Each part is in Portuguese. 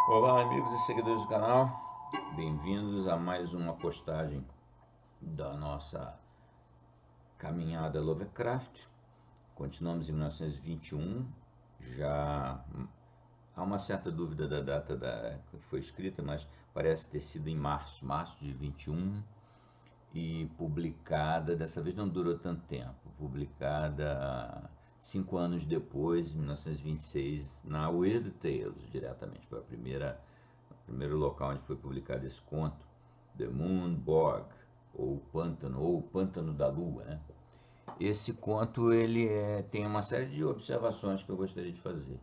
Olá, amigos e seguidores do canal, bem-vindos a mais uma postagem da nossa caminhada Lovecraft. Continuamos em 1921, já há uma certa dúvida da data que foi escrita, mas parece ter sido em março de 21, e publicada, dessa vez não durou tanto tempo, publicada 5 anos depois, em 1926, na Weird Tales, diretamente. Foi o primeiro local onde foi publicado esse conto, The Moon Bog, ou o Pântano da Lua, né? Esse conto tem uma série de observações que eu gostaria de fazer.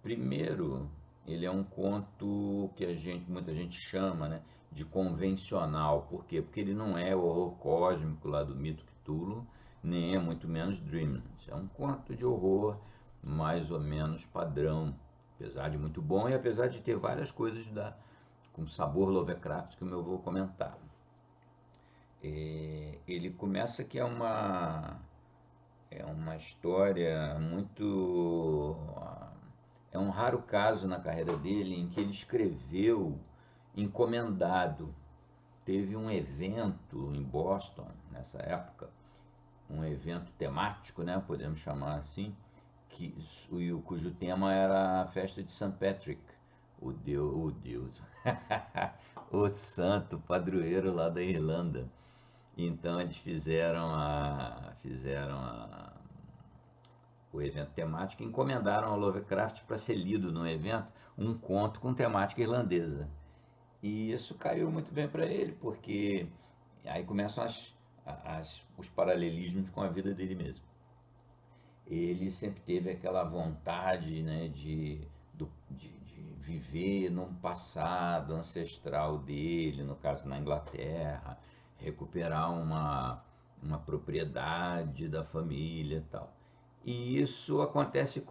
Primeiro, ele é um conto que muita gente chama, né, de convencional. Por quê? Porque ele não é o horror cósmico lá do mito Cthulhu, nem é muito menos Dreamlands. É um conto de horror mais ou menos padrão, apesar de muito bom e apesar de ter várias coisas com sabor Lovecraft que eu vou comentar. Ele começa que é uma história muito. É um raro caso na carreira dele em que ele escreveu encomendado. Teve um evento em Boston, nessa época, um evento temático, né, podemos chamar assim, cujo tema era a festa de St. Patrick, o Deus, o santo padroeiro lá da Irlanda. Então eles o evento temático, e encomendaram ao Lovecraft para ser lido no evento um conto com temática irlandesa. E isso caiu muito bem para ele, porque aí começam os paralelismos com a vida dele mesmo. Ele sempre teve aquela vontade, né, de viver num passado ancestral dele, no caso na Inglaterra, recuperar uma propriedade da família e tal. E isso acontece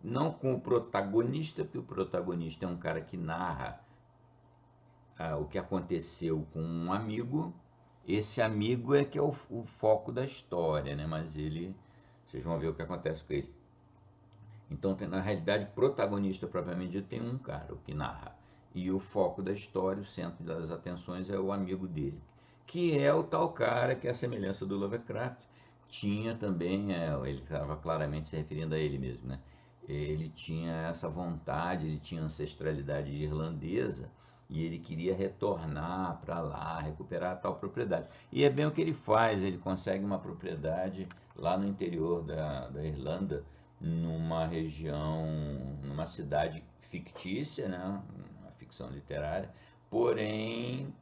não com o protagonista, porque o protagonista é um cara que narra o que aconteceu com um amigo. Esse amigo é que é o foco da história, né? Mas vocês vão ver o que acontece com ele. Então, na realidade, protagonista propriamente dito tem um cara, o que narra. E o foco da história, o centro das atenções é o amigo dele, que é o tal cara que, a semelhança do Lovecraft, tinha também, ele estava claramente se referindo a ele mesmo, né? Ele tinha essa vontade, ele tinha ancestralidade irlandesa, e ele queria retornar para lá, recuperar a tal propriedade. E é bem o que ele faz, ele consegue uma propriedade lá no interior da Irlanda, numa região, numa cidade fictícia, né, uma ficção literária, porém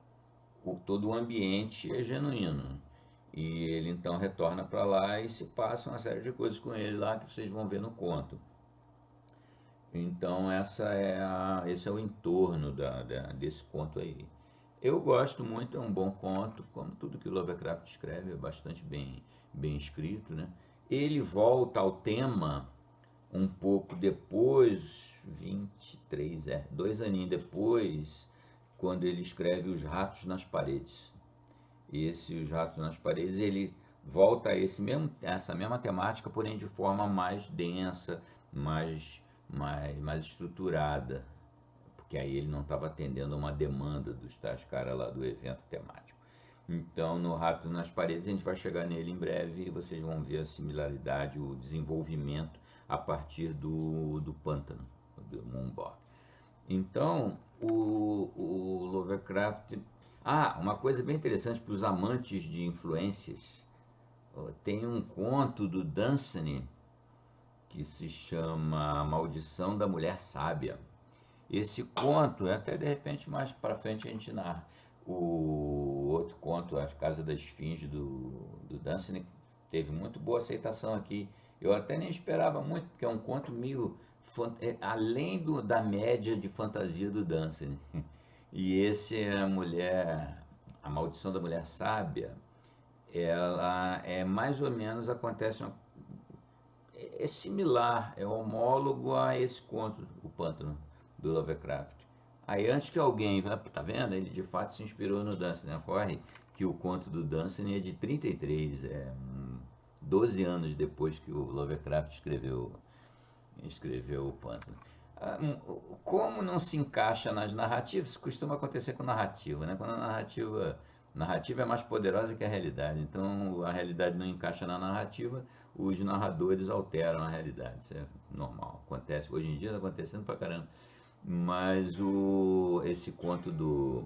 todo o ambiente é genuíno. E ele então retorna para lá e se passa uma série de coisas com ele lá que vocês vão ver no conto. Então esse é o entorno desse conto aí. Eu gosto muito, é um bom conto, como tudo que o Lovecraft escreve, é bastante bem escrito, né? Ele volta ao tema um pouco depois, 23, 2 aninhos depois, quando ele escreve Os Ratos nas Paredes. Os Ratos nas Paredes, ele volta essa mesma temática, porém de forma mais densa, mais estruturada, porque aí ele não estava atendendo a uma demanda dos tais caras lá do evento temático. Então, no Rato nas Paredes, a gente vai chegar nele em breve e vocês vão ver a similaridade, o desenvolvimento a partir do Pântano, do Moonbog. Então, o Lovecraft. Ah, uma coisa bem interessante para os amantes de influências: tem um conto do Dunsany que se chama A Maldição da Mulher Sábia. Esse conto, até de repente mais para frente a gente narra. O outro conto, A Casa da Esfinge, do Dunsany, teve muito boa aceitação aqui. Eu até nem esperava muito, porque é um conto meio além da média de fantasia do Dunsany. E esse é A Maldição da Mulher Sábia. Ela é mais ou menos, é similar, é homólogo a esse conto, O Pântano, do Lovecraft. Aí antes que alguém, tá vendo? Ele de fato se inspirou no Dunsany, né? Corre que o conto do Dunsany é de 33, 12 anos depois que o Lovecraft escreveu O Pântano. Como não se encaixa nas narrativas, isso costuma acontecer com narrativa, né? Quando a narrativa é mais poderosa que a realidade, então a realidade não encaixa na narrativa, os narradores alteram a realidade, isso é normal, acontece, hoje em dia está acontecendo pra caramba, mas esse conto do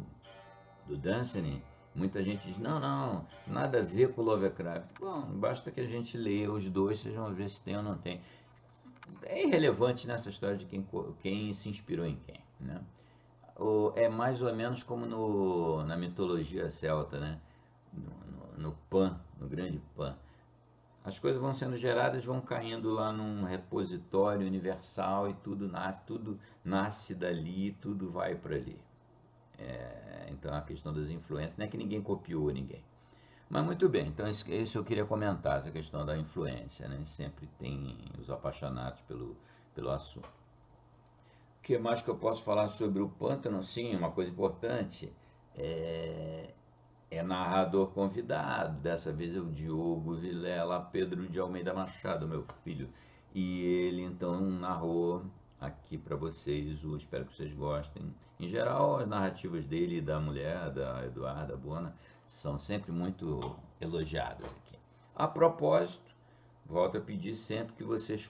Dunsany, muita gente diz, não, não, nada a ver com Lovecraft. Bom, basta que a gente leia os dois, vocês vão ver se tem ou não tem. É irrelevante nessa história de quem se inspirou em quem, né? É mais ou menos como na mitologia celta, né? No Pan, no grande Pan. As coisas vão sendo geradas, vão caindo lá num repositório universal e tudo nasce dali, tudo vai para ali. Então a questão das influências, não é que ninguém copiou ninguém. Mas muito bem, então isso eu queria comentar, essa questão da influência, né? Sempre tem os apaixonados pelo assunto. O que mais que eu posso falar sobre o Pântano? Sim, uma coisa importante é narrador convidado. Dessa vez é o Diogo Vilela Pedro de Almeida Machado, meu filho. E ele então narrou aqui para vocês, espero que vocês gostem. Em geral, as narrativas dele e da mulher, da Eduarda Bona, são sempre muito elogiadas aqui. A propósito, volto a pedir sempre que vocês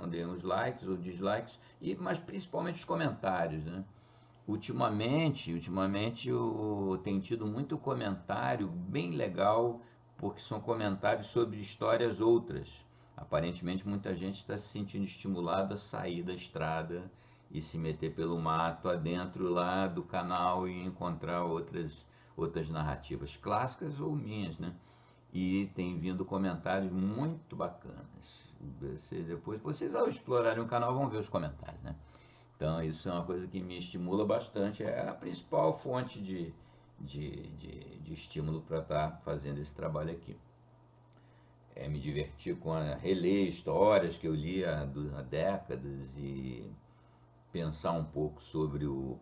deem os likes ou dislikes, mas principalmente os comentários, né? Ultimamente tem tido muito comentário bem legal, porque são comentários sobre histórias outras. Aparentemente muita gente está se sentindo estimulada a sair da estrada e se meter pelo mato adentro lá do canal e encontrar outras narrativas clássicas ou minhas, né? E tem vindo comentários muito bacanas. Depois vocês, ao explorarem o canal, vão ver os comentários, né? Então isso é uma coisa que me estimula bastante, é a principal fonte de estímulo para estar fazendo esse trabalho aqui. Me divertir com reler histórias que eu li há décadas e pensar um pouco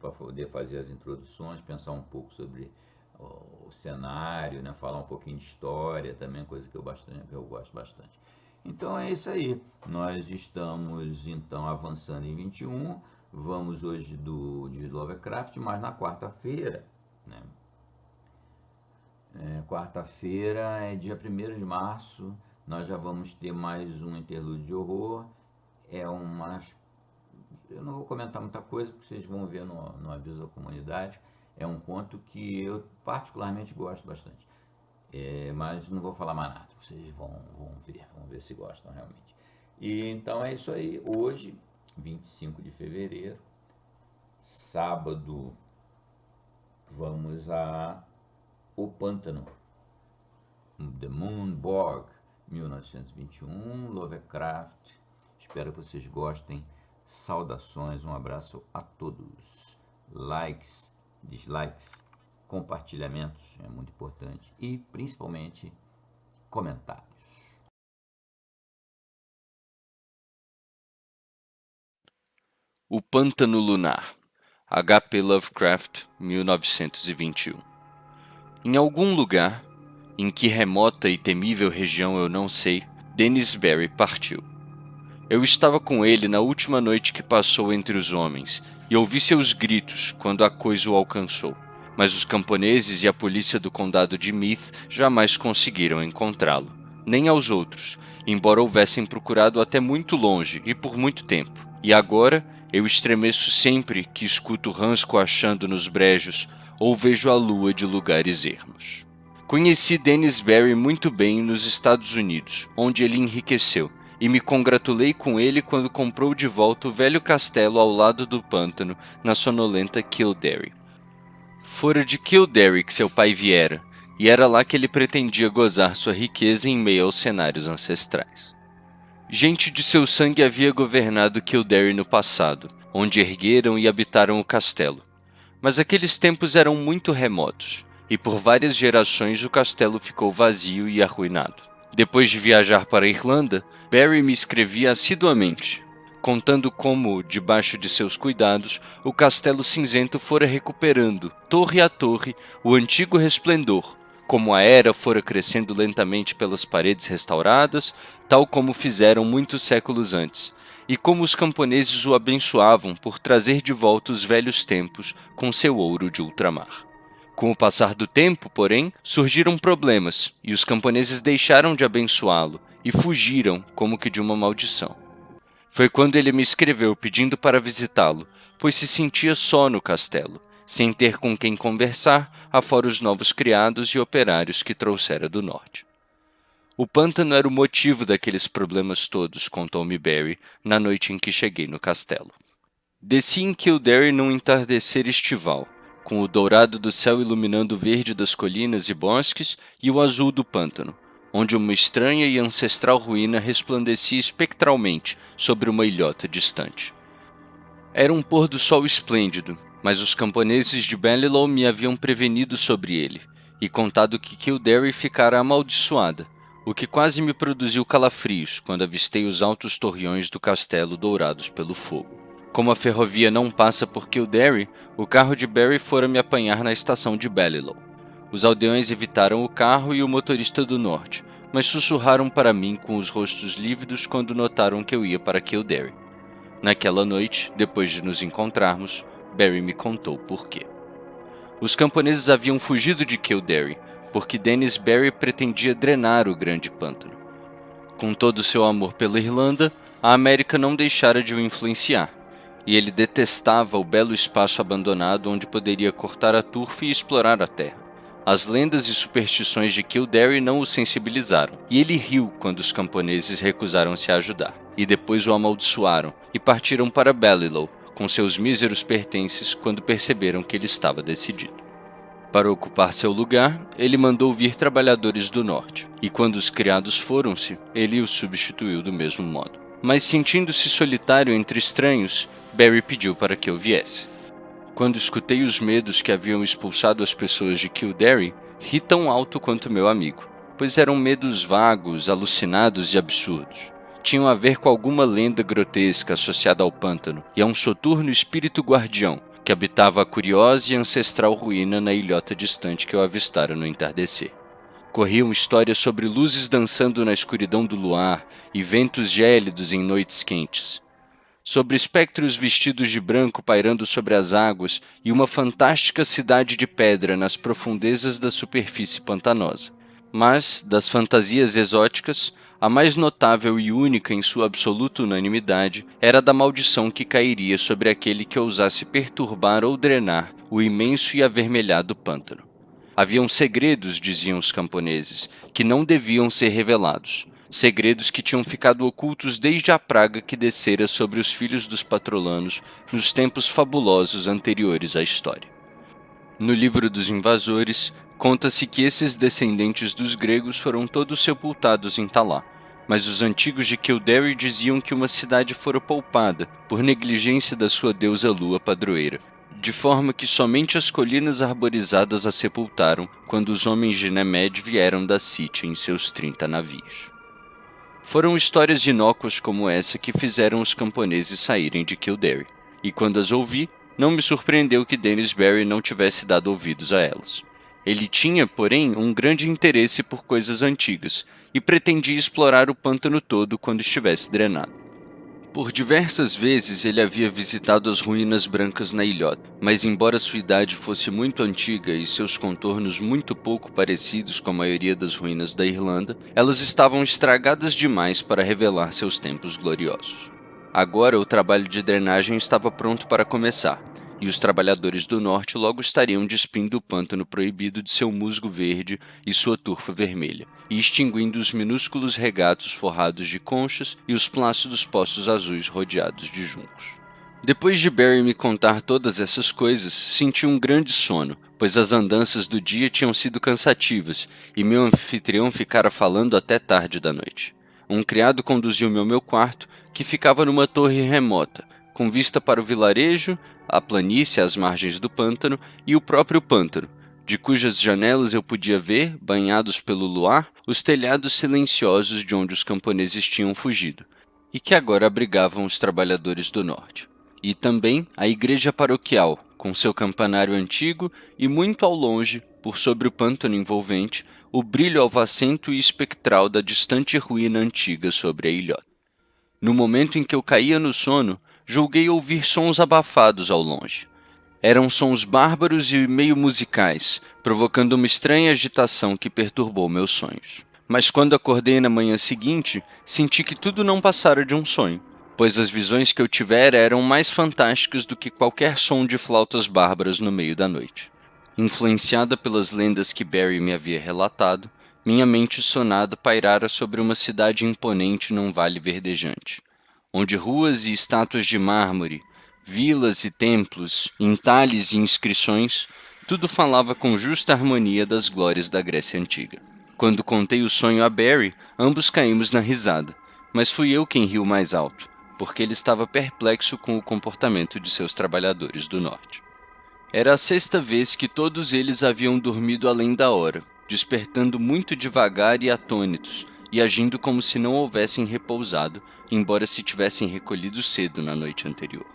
para poder fazer as introduções, pensar um pouco sobre o cenário, né? Falar um pouquinho de história também, coisa que eu gosto bastante. Então é isso aí, nós estamos então avançando em 21, vamos hoje de Lovecraft, mas na quarta-feira, né? Quarta-feira é dia 1º de março, nós já vamos ter mais um interlúdio de horror, eu não vou comentar muita coisa, porque vocês vão ver no aviso da comunidade, é um conto que eu particularmente gosto bastante. Mas não vou falar mais nada, vocês vão ver se gostam realmente. E então é isso aí, hoje, 25 de fevereiro, sábado, vamos O Pântano, The Moonborg, 1921, Lovecraft. Espero que vocês gostem. Saudações, um abraço a todos. Likes, dislikes, compartilhamentos, é muito importante, e principalmente comentários. O Pântano Lunar, H.P. Lovecraft, 1921. Em algum lugar, em que remota e temível região eu não sei, Dennis Berry partiu. Eu estava com ele na última noite que passou entre os homens, e ouvi seus gritos quando a coisa o alcançou. Mas os camponeses e a polícia do condado de Meath jamais conseguiram encontrá-lo, nem aos outros, embora houvessem procurado até muito longe e por muito tempo. E agora eu estremeço sempre que escuto rãs coachando nos brejos ou vejo a lua de lugares ermos. Conheci Dennis Berry muito bem nos Estados Unidos, onde ele enriqueceu, e me congratulei com ele quando comprou de volta o velho castelo ao lado do pântano, na sonolenta Kildare. Fora de Kildare que seu pai viera, e era lá que ele pretendia gozar sua riqueza em meio aos cenários ancestrais. Gente de seu sangue havia governado Kildare no passado, onde ergueram e habitaram o castelo. Mas aqueles tempos eram muito remotos, e por várias gerações o castelo ficou vazio e arruinado. Depois de viajar para a Irlanda, Berry me escrevia assiduamente, contando como, debaixo de seus cuidados, o castelo cinzento fora recuperando, torre a torre, o antigo resplendor, como a era fora crescendo lentamente pelas paredes restauradas, tal como fizeram muitos séculos antes, e como os camponeses o abençoavam por trazer de volta os velhos tempos com seu ouro de ultramar. Com o passar do tempo, porém, surgiram problemas e os camponeses deixaram de abençoá-lo e fugiram como que de uma maldição. Foi quando ele me escreveu pedindo para visitá-lo, pois se sentia só no castelo, sem ter com quem conversar, afora os novos criados e operários que trouxera do norte. O pântano era o motivo daqueles problemas todos, contou-me Barry, na noite em que cheguei no castelo. Desci em Kildare num entardecer estival, com o dourado do céu iluminando o verde das colinas e bosques e o azul do pântano, onde uma estranha e ancestral ruína resplandecia espectralmente sobre uma ilhota distante. Era um pôr do sol esplêndido, mas os camponeses de Balliol me haviam prevenido sobre ele, e contado que Kildare ficara amaldiçoada, o que quase me produziu calafrios quando avistei os altos torreões do castelo dourados pelo fogo. Como a ferrovia não passa por Kildare, o carro de Barry fora me apanhar na estação de Balliol. Os aldeões evitaram o carro e o motorista do norte, mas sussurraram para mim com os rostos lívidos quando notaram que eu ia para Kildare. Naquela noite, depois de nos encontrarmos, Barry me contou por quê. Os camponeses haviam fugido de Kildare, porque Dennis Barry pretendia drenar o grande pântano. Com todo o seu amor pela Irlanda, a América não deixara de o influenciar, e ele detestava o belo espaço abandonado onde poderia cortar a turfa e explorar a terra. As lendas e superstições de Kildare não o sensibilizaram, e ele riu quando os camponeses recusaram-se a ajudar, e depois o amaldiçoaram e partiram para Balliol com seus míseros pertences quando perceberam que ele estava decidido. Para ocupar seu lugar, ele mandou vir trabalhadores do norte, e quando os criados foram-se, ele os substituiu do mesmo modo. Mas sentindo-se solitário entre estranhos, Barry pediu para que eu viesse. Quando escutei os medos que haviam expulsado as pessoas de Kildare, ri tão alto quanto meu amigo, pois eram medos vagos, alucinados e absurdos. Tinham a ver com alguma lenda grotesca associada ao pântano e a um soturno espírito guardião, que habitava a curiosa e ancestral ruína na ilhota distante que eu avistara no entardecer. Corriam histórias sobre luzes dançando na escuridão do luar e ventos gélidos em noites quentes, sobre espectros vestidos de branco pairando sobre as águas e uma fantástica cidade de pedra nas profundezas da superfície pantanosa. Mas, das fantasias exóticas, a mais notável e única em sua absoluta unanimidade era a da maldição que cairia sobre aquele que ousasse perturbar ou drenar o imenso e avermelhado pântano. Haviam segredos, diziam os camponeses, que não deviam ser revelados, segredos que tinham ficado ocultos desde a praga que descera sobre os filhos dos patrolanos nos tempos fabulosos anteriores à história. No livro dos invasores, conta-se que esses descendentes dos gregos foram todos sepultados em Talá, mas os antigos de Kildare diziam que uma cidade fora poupada por negligência da sua deusa lua padroeira, de forma que somente as colinas arborizadas a sepultaram quando os homens de Nemed vieram da Sítia em seus 30 navios. Foram histórias inócuas como essa que fizeram os camponeses saírem de Kildare, e quando as ouvi, não me surpreendeu que Dennis Barry não tivesse dado ouvidos a elas. Ele tinha, porém, um grande interesse por coisas antigas, e pretendia explorar o pântano todo quando estivesse drenado. Por diversas vezes ele havia visitado as ruínas brancas na ilhota, mas embora sua idade fosse muito antiga e seus contornos muito pouco parecidos com a maioria das ruínas da Irlanda, elas estavam estragadas demais para revelar seus tempos gloriosos. Agora o trabalho de drenagem estava pronto para começar, e os trabalhadores do norte logo estariam despindo o pântano proibido de seu musgo verde e sua turfa vermelha, e extinguindo os minúsculos regatos forrados de conchas e os plácidos poços azuis rodeados de juncos. Depois de Barry me contar todas essas coisas, senti um grande sono, pois as andanças do dia tinham sido cansativas, e meu anfitrião ficara falando até tarde da noite. Um criado conduziu-me ao meu quarto, que ficava numa torre remota, com vista para o vilarejo, a planície às margens do pântano e o próprio pântano, de cujas janelas eu podia ver, banhados pelo luar, os telhados silenciosos de onde os camponeses tinham fugido, e que agora abrigavam os trabalhadores do norte. E também a igreja paroquial, com seu campanário antigo e muito ao longe, por sobre o pântano envolvente, o brilho alvacento e espectral da distante ruína antiga sobre a ilhota. No momento em que eu caía no sono, julguei ouvir sons abafados ao longe. Eram sons bárbaros e meio musicais, provocando uma estranha agitação que perturbou meus sonhos. Mas quando acordei na manhã seguinte, senti que tudo não passara de um sonho, pois as visões que eu tivera eram mais fantásticas do que qualquer som de flautas bárbaras no meio da noite. Influenciada pelas lendas que Barry me havia relatado, minha mente sonada pairara sobre uma cidade imponente num vale verdejante, onde ruas e estátuas de mármore, vilas e templos, entalhes e inscrições, tudo falava com justa harmonia das glórias da Grécia Antiga. Quando contei o sonho a Barry, ambos caímos na risada, mas fui eu quem riu mais alto, porque ele estava perplexo com o comportamento de seus trabalhadores do norte. Era a 6ª vez que todos eles haviam dormido além da hora, despertando muito devagar e atônitos, e agindo como se não houvessem repousado, embora se tivessem recolhido cedo na noite anterior.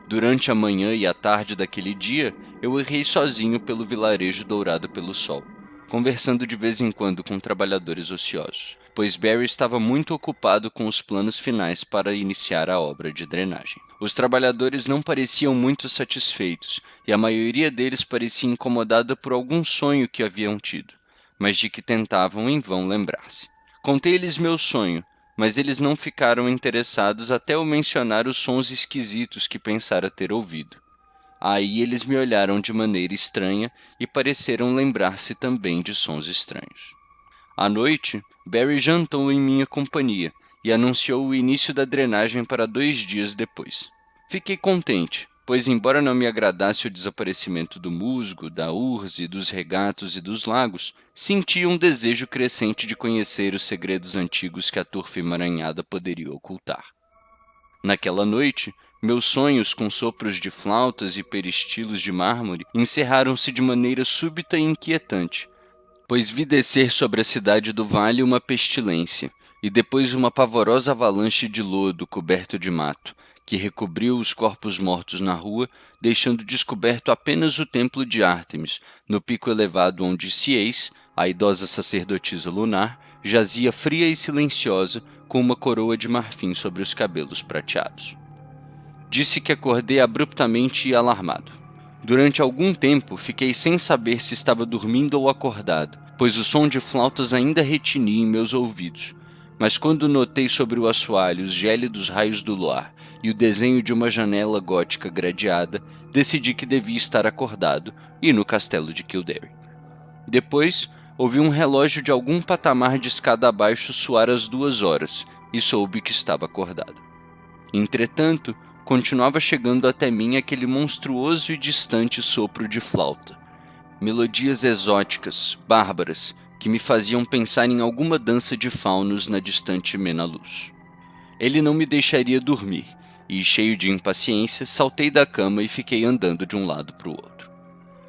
Durante a manhã e a tarde daquele dia, eu errei sozinho pelo vilarejo dourado pelo sol, conversando de vez em quando com trabalhadores ociosos, pois Barry estava muito ocupado com os planos finais para iniciar a obra de drenagem. Os trabalhadores não pareciam muito satisfeitos, e a maioria deles parecia incomodada por algum sonho que haviam tido, mas de que tentavam em vão lembrar-se. Contei-lhes meu sonho, mas eles não ficaram interessados até eu mencionar os sons esquisitos que pensara ter ouvido. Aí eles me olharam de maneira estranha e pareceram lembrar-se também de sons estranhos. À noite, Barry jantou em minha companhia e anunciou o início da drenagem para 2 dias depois. Fiquei contente, pois embora não me agradasse o desaparecimento do musgo, da urze, dos regatos e dos lagos, sentia um desejo crescente de conhecer os segredos antigos que a turfa emaranhada poderia ocultar. Naquela noite, meus sonhos com sopros de flautas e peristilos de mármore encerraram-se de maneira súbita e inquietante, pois vi descer sobre a cidade do vale uma pestilência, e depois uma pavorosa avalanche de lodo coberto de mato, que recobriu os corpos mortos na rua, deixando descoberto apenas o templo de Ártemis, no pico elevado onde Cieis, a idosa sacerdotisa lunar, jazia fria e silenciosa, com uma coroa de marfim sobre os cabelos prateados. Disse que acordei abruptamente e alarmado. Durante algum tempo, fiquei sem saber se estava dormindo ou acordado, pois o som de flautas ainda retinia em meus ouvidos. Mas quando notei sobre o assoalho os gélidos raios do luar e o desenho de uma janela gótica gradeada, decidi que devia estar acordado e no castelo de Kildare. Depois, ouvi um relógio de algum patamar de escada abaixo soar às 2 horas e soube que estava acordado. Entretanto, continuava chegando até mim aquele monstruoso e distante sopro de flauta. Melodias exóticas, bárbaras, que me faziam pensar em alguma dança de faunos na distante Menaluz. Ele não me deixaria dormir, e, cheio de impaciência, saltei da cama e fiquei andando de um lado para o outro.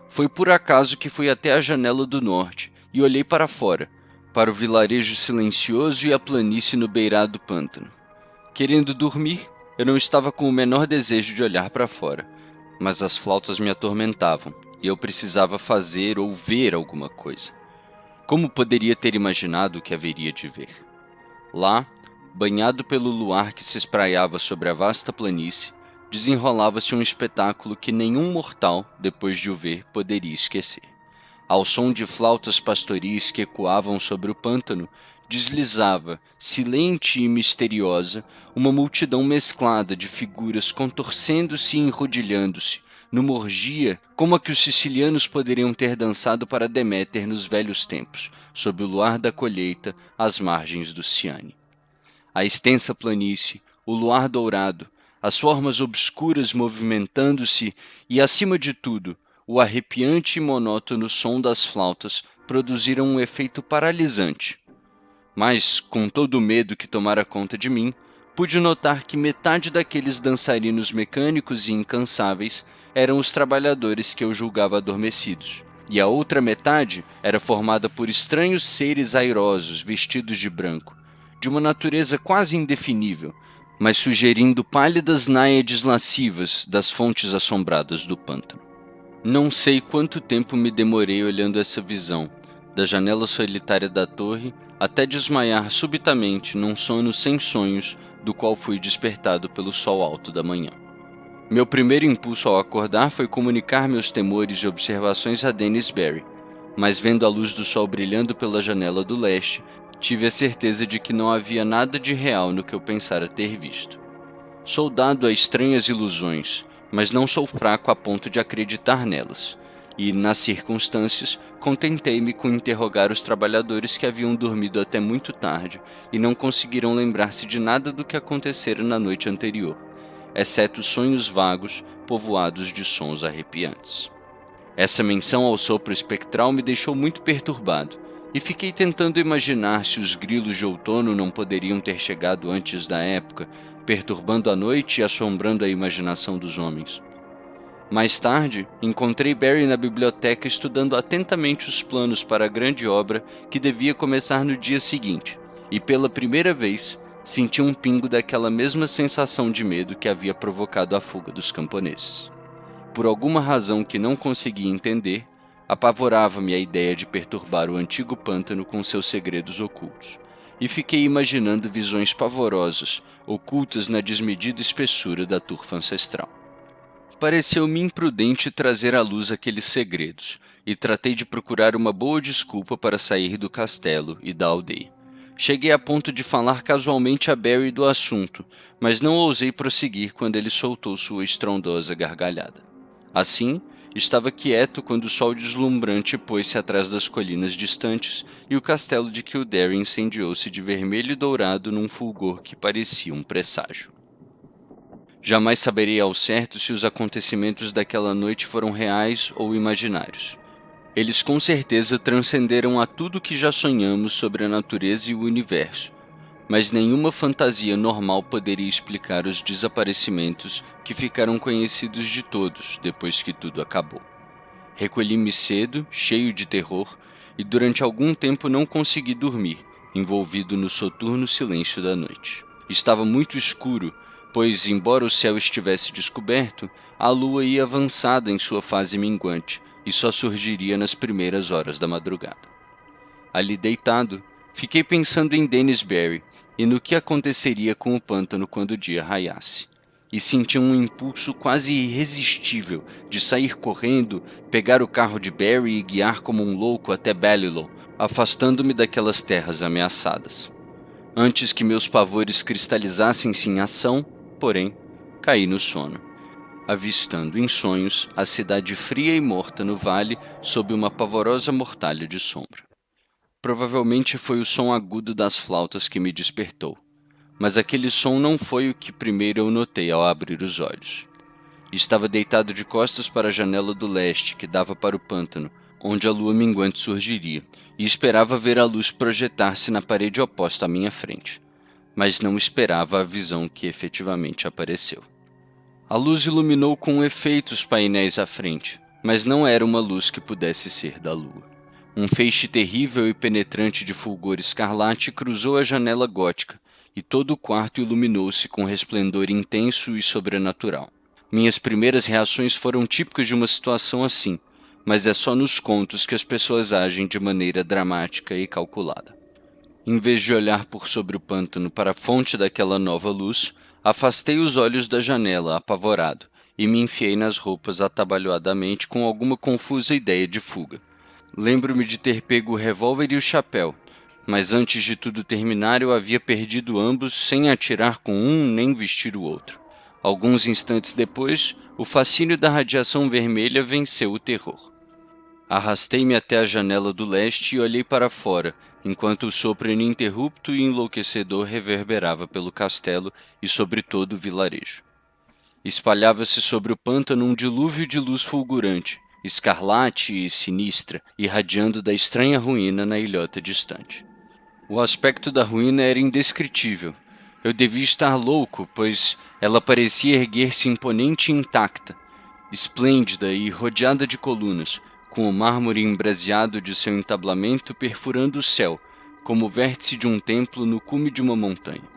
Foi por acaso que fui até a janela do norte e olhei para fora, para o vilarejo silencioso e a planície no beirado do pântano. Querendo dormir, eu não estava com o menor desejo de olhar para fora, mas as flautas me atormentavam e eu precisava fazer ou ver alguma coisa. Como poderia ter imaginado o que haveria de ver? Lá, banhado pelo luar que se espraiava sobre a vasta planície, desenrolava-se um espetáculo que nenhum mortal, depois de o ver, poderia esquecer. Ao som de flautas pastoris que ecoavam sobre o pântano, deslizava, silente e misteriosa, uma multidão mesclada de figuras contorcendo-se e enrodilhando-se, numa orgia como a que os sicilianos poderiam ter dançado para Deméter nos velhos tempos, sob o luar da colheita, às margens do Ciane. A extensa planície, o luar dourado, as formas obscuras movimentando-se e, acima de tudo, o arrepiante e monótono som das flautas produziram um efeito paralisante. Mas, com todo o medo que tomara conta de mim, pude notar que metade daqueles dançarinos mecânicos e incansáveis eram os trabalhadores que eu julgava adormecidos, e a outra metade era formada por estranhos seres airosos vestidos de branco, de uma natureza quase indefinível, mas sugerindo pálidas náiades lascivas das fontes assombradas do pântano. Não sei quanto tempo me demorei olhando essa visão, da janela solitária da torre, até desmaiar subitamente num sono sem sonhos do qual fui despertado pelo sol alto da manhã. Meu primeiro impulso ao acordar foi comunicar meus temores e observações a Dennis Barry, mas vendo a luz do sol brilhando pela janela do leste, tive a certeza de que não havia nada de real no que eu pensara ter visto. Sou dado a estranhas ilusões, mas não sou fraco a ponto de acreditar nelas, e, nas circunstâncias, contentei-me com interrogar os trabalhadores que haviam dormido até muito tarde e não conseguiram lembrar-se de nada do que acontecera na noite anterior, exceto sonhos vagos povoados de sons arrepiantes. Essa menção ao sopro espectral me deixou muito perturbado, e fiquei tentando imaginar se os grilos de outono não poderiam ter chegado antes da época, perturbando a noite e assombrando a imaginação dos homens. Mais tarde, encontrei Barry na biblioteca estudando atentamente os planos para a grande obra que devia começar no dia seguinte, e pela primeira vez senti um pingo daquela mesma sensação de medo que havia provocado a fuga dos camponeses. Por alguma razão que não conseguia entender, apavorava-me a ideia de perturbar o antigo pântano com seus segredos ocultos, e fiquei imaginando visões pavorosas, ocultas na desmedida espessura da turfa ancestral. Pareceu-me imprudente trazer à luz aqueles segredos, e tratei de procurar uma boa desculpa para sair do castelo e da aldeia. Cheguei a ponto de falar casualmente a Barry do assunto, mas não ousei prosseguir quando ele soltou sua estrondosa gargalhada. Assim, estava quieto quando o sol deslumbrante pôs-se atrás das colinas distantes e o castelo de Kildare incendiou-se de vermelho e dourado num fulgor que parecia um presságio. Jamais saberei ao certo se os acontecimentos daquela noite foram reais ou imaginários. Eles com certeza transcenderam a tudo que já sonhamos sobre a natureza e o universo, mas nenhuma fantasia normal poderia explicar os desaparecimentos que ficaram conhecidos de todos depois que tudo acabou. Recolhi-me cedo, cheio de terror, e durante algum tempo não consegui dormir, envolvido no soturno silêncio da noite. Estava muito escuro, pois, embora o céu estivesse descoberto, a lua ia avançada em sua fase minguante e só surgiria nas primeiras horas da madrugada. Ali deitado, fiquei pensando em Dennis Barry e no que aconteceria com o pântano quando o dia raiasse, e senti um impulso quase irresistível de sair correndo, pegar o carro de Barry e guiar como um louco até Balliol, afastando-me daquelas terras ameaçadas. Antes que meus pavores cristalizassem-se em ação, porém, caí no sono, avistando em sonhos a cidade fria e morta no vale sob uma pavorosa mortalha de sombra. Provavelmente foi o som agudo das flautas que me despertou, mas aquele som não foi o que primeiro eu notei ao abrir os olhos. Estava deitado de costas para a janela do leste que dava para o pântano, onde a lua minguante surgiria, e esperava ver a luz projetar-se na parede oposta à minha frente, mas não esperava a visão que efetivamente apareceu. A luz iluminou com efeito os painéis à frente, mas não era uma luz que pudesse ser da lua. Um feixe terrível e penetrante de fulgor escarlate cruzou a janela gótica, e todo o quarto iluminou-se com resplendor intenso e sobrenatural. Minhas primeiras reações foram típicas de uma situação assim, mas é só nos contos que as pessoas agem de maneira dramática e calculada. Em vez de olhar por sobre o pântano para a fonte daquela nova luz, afastei os olhos da janela, apavorado, e me enfiei nas roupas atabalhoadamente com alguma confusa ideia de fuga. Lembro-me de ter pego o revólver e o chapéu, mas antes de tudo terminar eu havia perdido ambos sem atirar com um nem vestir o outro. Alguns instantes depois, o fascínio da radiação vermelha venceu o terror. Arrastei-me até a janela do leste e olhei para fora, enquanto o sopro ininterrupto e enlouquecedor reverberava pelo castelo e sobre todo o vilarejo. Espalhava-se sobre o pântano um dilúvio de luz fulgurante, escarlate e sinistra, irradiando da estranha ruína na ilhota distante. O aspecto da ruína era indescritível. Eu devia estar louco, pois ela parecia erguer-se imponente e intacta, esplêndida e rodeada de colunas, com o mármore embraseado de seu entablamento perfurando o céu, como o vértice de um templo no cume de uma montanha.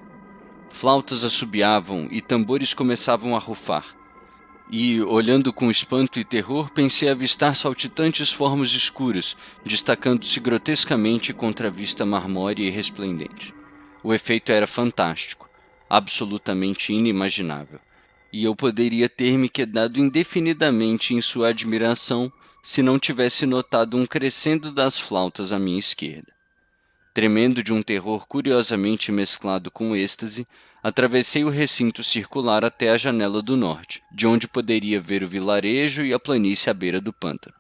Flautas assobiavam e tambores começavam a rufar, e, olhando com espanto e terror, pensei avistar saltitantes formas escuras, destacando-se grotescamente contra a vista marmórea e resplendente. O efeito era fantástico. absolutamente inimaginável, e eu poderia ter me quedado indefinidamente em sua admiração se não tivesse notado um crescendo das flautas à minha esquerda. Tremendo de um terror curiosamente mesclado com êxtase, atravessei o recinto circular até a janela do norte, de onde poderia ver o vilarejo e a planície à beira do pântano.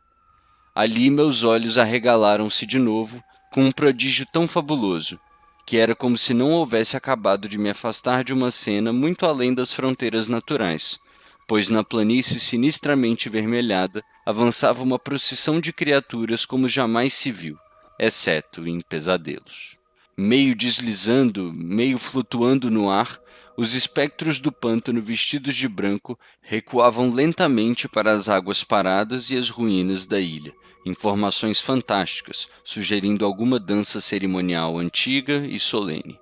Ali meus olhos arregalaram-se de novo com um prodígio tão fabuloso, que era como se não houvesse acabado de me afastar de uma cena muito além das fronteiras naturais, pois na planície sinistramente vermelhada avançava uma procissão de criaturas como jamais se viu, exceto em pesadelos. Meio deslizando, meio flutuando no ar, os espectros do pântano vestidos de branco recuavam lentamente para as águas paradas e as ruínas da ilha, em formações fantásticas, sugerindo alguma dança cerimonial antiga e solene.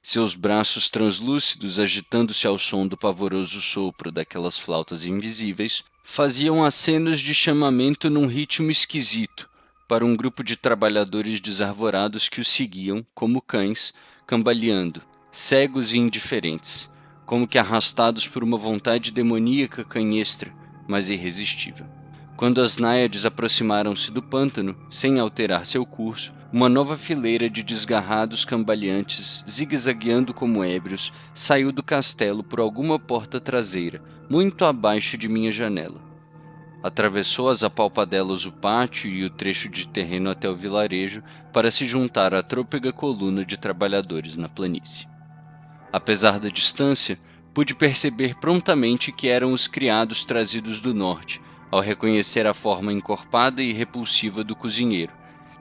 Seus braços translúcidos, agitando-se ao som do pavoroso sopro daquelas flautas invisíveis, faziam acenos de chamamento num ritmo esquisito para um grupo de trabalhadores desarvorados que os seguiam, como cães, cambaleando, cegos e indiferentes, como que arrastados por uma vontade demoníaca canhestra, mas irresistível. Quando as náiades aproximaram-se do pântano, sem alterar seu curso, uma nova fileira de desgarrados cambaleantes, zigue-zagueando como ébrios, saiu do castelo por alguma porta traseira, muito abaixo de minha janela. Atravessou às apalpadelas o pátio e o trecho de terreno até o vilarejo para se juntar à trôpega coluna de trabalhadores na planície. Apesar da distância, pude perceber prontamente que eram os criados trazidos do norte, ao reconhecer a forma encorpada e repulsiva do cozinheiro,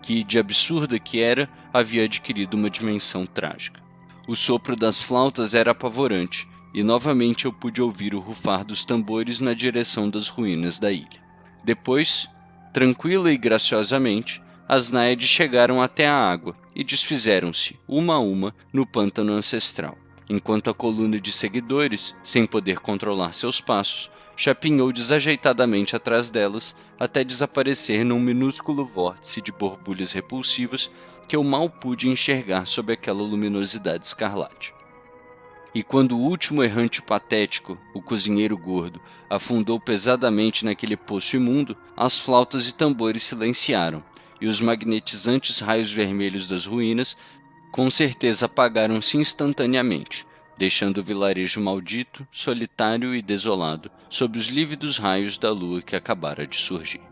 que, de absurda que era, havia adquirido uma dimensão trágica. O sopro das flautas era apavorante, e novamente eu pude ouvir o rufar dos tambores na direção das ruínas da ilha. Depois, tranquila e graciosamente, as náiades chegaram até a água e desfizeram-se, uma a uma, no pântano ancestral, enquanto a coluna de seguidores, sem poder controlar seus passos, chapinhou desajeitadamente atrás delas até desaparecer num minúsculo vórtice de borbulhas repulsivas que eu mal pude enxergar sob aquela luminosidade escarlate. E quando o último errante patético, o cozinheiro gordo, afundou pesadamente naquele poço imundo, as flautas e tambores silenciaram, e os magnetizantes raios vermelhos das ruínas com certeza apagaram-se instantaneamente, deixando o vilarejo maldito, solitário e desolado, sob os lívidos raios da lua que acabara de surgir.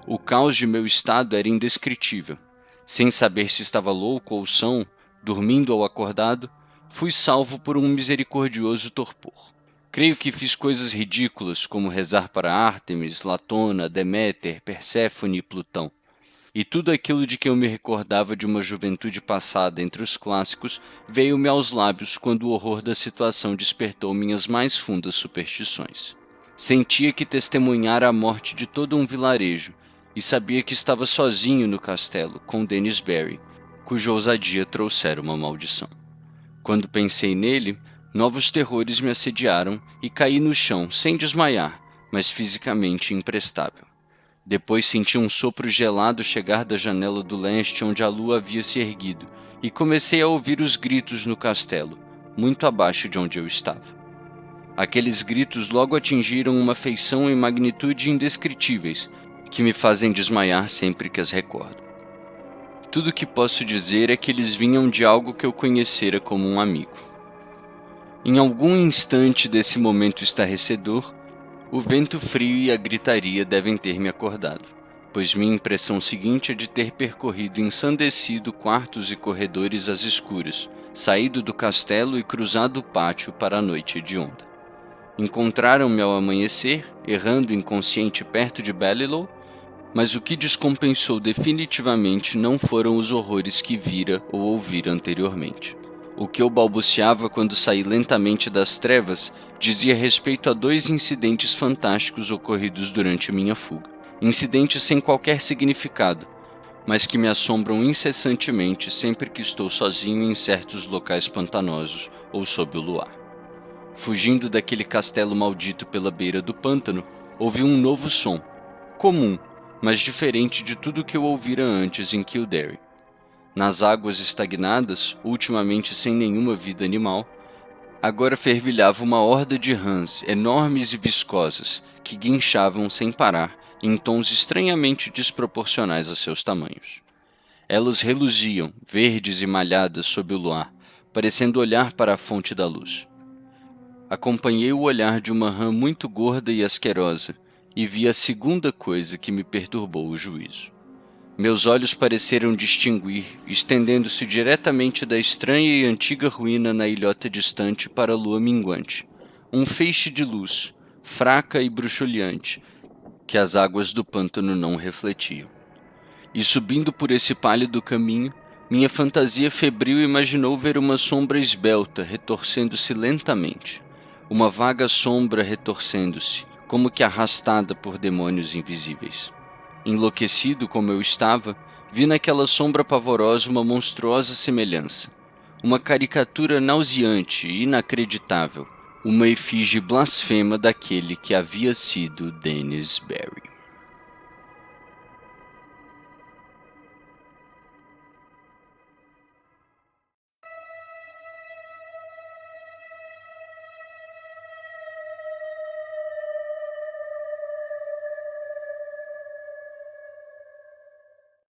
O caos de meu estado era indescritível. Sem saber se estava louco ou são, dormindo ou acordado, fui salvo por um misericordioso torpor. Creio que fiz coisas ridículas, como rezar para Ártemis, Latona, Deméter, Perséfone e Plutão. E tudo aquilo de que eu me recordava de uma juventude passada entre os clássicos veio-me aos lábios quando o horror da situação despertou minhas mais fundas superstições. Sentia que testemunhara a morte de todo um vilarejo e sabia que estava sozinho no castelo com Dennis Barry, cuja ousadia trouxera uma maldição. Quando pensei nele, novos terrores me assediaram e caí no chão sem desmaiar, mas fisicamente imprestável. Depois senti um sopro gelado chegar da janela do leste onde a lua havia se erguido, e comecei a ouvir os gritos no castelo, muito abaixo de onde eu estava. Aqueles gritos logo atingiram uma feição e magnitude indescritíveis, que me fazem desmaiar sempre que as recordo. Tudo o que posso dizer é que eles vinham de algo que eu conhecera como um amigo. Em algum instante desse momento estarrecedor, o vento frio e a gritaria devem ter me acordado, pois minha impressão seguinte é de ter percorrido ensandecido quartos e corredores às escuras, saído do castelo e cruzado o pátio para a noite hedionda. Encontraram-me ao amanhecer, errando inconsciente perto de Balliol, mas o que descompensou definitivamente não foram os horrores que vira ou ouvira anteriormente. O que eu balbuciava quando saí lentamente das trevas dizia respeito a 2 incidentes fantásticos ocorridos durante minha fuga. Incidentes sem qualquer significado, mas que me assombram incessantemente sempre que estou sozinho em certos locais pantanosos ou sob o luar. Fugindo daquele castelo maldito pela beira do pântano, ouvi um novo som, comum, mas diferente de tudo que eu ouvira antes em Kildare. Nas águas estagnadas, ultimamente sem nenhuma vida animal, Agora fervilhava uma horda de rãs enormes e viscosas que guinchavam sem parar em tons estranhamente desproporcionais a seus tamanhos. Elas reluziam, verdes e malhadas sob o luar, parecendo olhar para a fonte da luz. Acompanhei o olhar de uma rã muito gorda e asquerosa e vi a segunda coisa que me perturbou o juízo. Meus olhos pareceram distinguir, estendendo-se diretamente da estranha e antiga ruína na ilhota distante para a lua minguante, um feixe de luz, fraca e bruxuleante, que as águas do pântano não refletiam. E subindo por esse pálido caminho, minha fantasia febril imaginou ver uma sombra esbelta retorcendo-se lentamente, uma vaga sombra retorcendo-se, como que arrastada por demônios invisíveis. Enlouquecido como eu estava, vi naquela sombra pavorosa uma monstruosa semelhança, uma caricatura nauseante e inacreditável, uma efígie blasfema daquele que havia sido Dennis Barry.